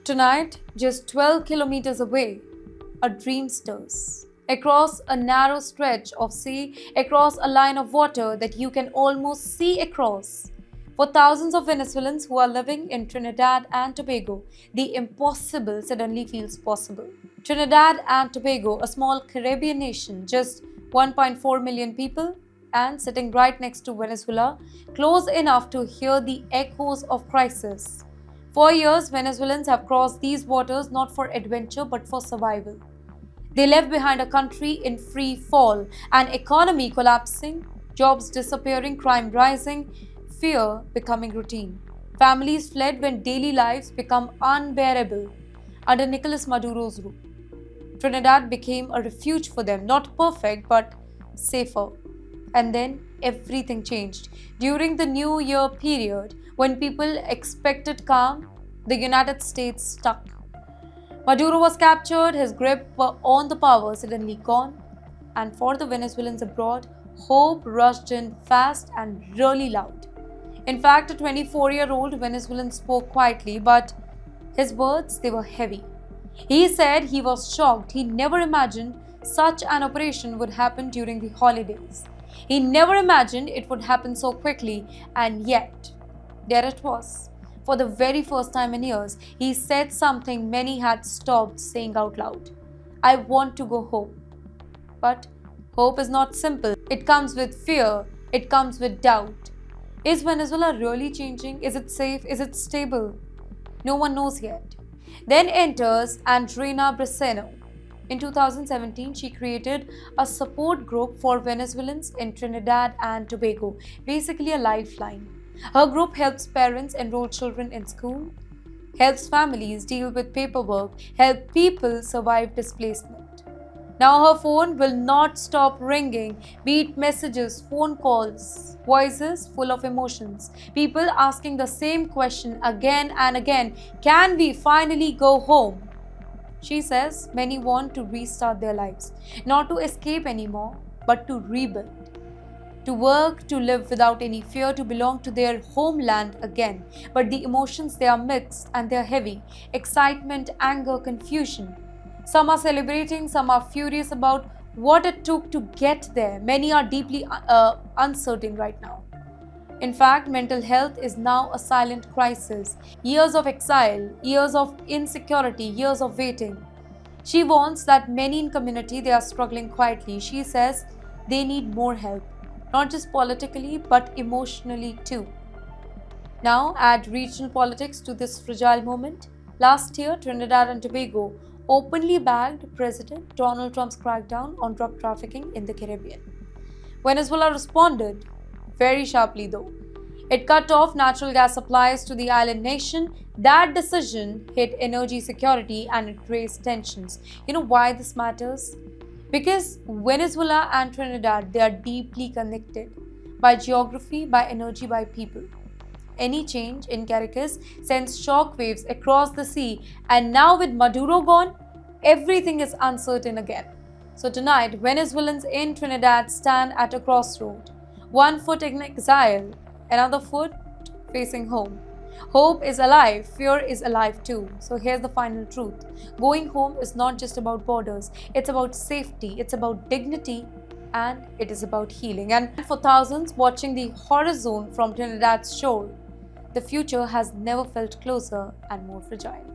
Tonight, just 12 kilometers away, a dream stirs. Across a narrow stretch of sea, across a line of water that you can almost see across. For thousands of Venezuelans who are living in Trinidad and Tobago, the impossible suddenly feels possible. Trinidad and Tobago, a small Caribbean nation, just 1.4 million people, and sitting right next to Venezuela, close enough to hear the echoes of crisis. For years, Venezuelans have crossed these waters not for adventure but for survival. They left behind a country in free fall, an economy collapsing, jobs disappearing, crime rising, fear becoming routine. Families fled when daily lives become unbearable under Nicolas Maduro's rule. Trinidad became a refuge for them, not perfect but safer. And then everything changed. During the New Year period, when people expected calm, the United States stuck. Maduro was captured, his grip on the power suddenly gone, and for the Venezuelans abroad, hope rushed in fast and really loud. In fact, a 24-year-old Venezuelan spoke quietly, but his words, they were heavy. He said he was shocked. He never imagined such an operation would happen during the holidays. He never imagined it would happen so quickly, and yet, there it was. For the very first time in years, he said something many had stopped saying out loud. I want to go home. But hope is not simple. It comes with fear. It comes with doubt. Is Venezuela really changing? Is it safe? Is it stable? No one knows yet. Then enters Andreina Braceno. In 2017, she created a support group for Venezuelans in Trinidad and Tobago, basically a lifeline. Her group helps parents enroll children in school, helps families deal with paperwork, helps people survive displacement. Now her phone will not stop ringing, be it messages, phone calls, voices full of emotions. People asking the same question again and again, can we finally go home? She says many want to restart their lives, not to escape anymore, but to rebuild. To work, to live without any fear, to belong to their homeland again. But the emotions, they are mixed and they are heavy. Excitement, anger, confusion. Some are celebrating, some are furious about what it took to get there. Many are deeply uncertain right now. In fact, mental health is now a silent crisis. Years of exile, years of insecurity, years of waiting. She warns that many in community, they are struggling quietly. She says they need more help, not just politically but emotionally too. Now add regional politics to this fragile moment. Last year, Trinidad and Tobago openly backed President Donald Trump's crackdown on drug trafficking in the Caribbean. Venezuela responded very sharply though. It cut off natural gas supplies to the island nation. That decision hit energy security and it raised tensions. You know why this matters? Because Venezuela and Trinidad, they are deeply connected by geography, by energy, by people. Any change in Caracas sends shockwaves across the sea, and now with Maduro gone, everything is uncertain again. So tonight, Venezuelans in Trinidad stand at a crossroad. One foot in exile, another foot facing home. Hope is alive, fear is alive too. So here's the final truth. Going home is not just about borders, it's about safety, it's about dignity, and it is about healing. And for thousands watching the horror zone from Trinidad's shore, the future has never felt closer and more fragile.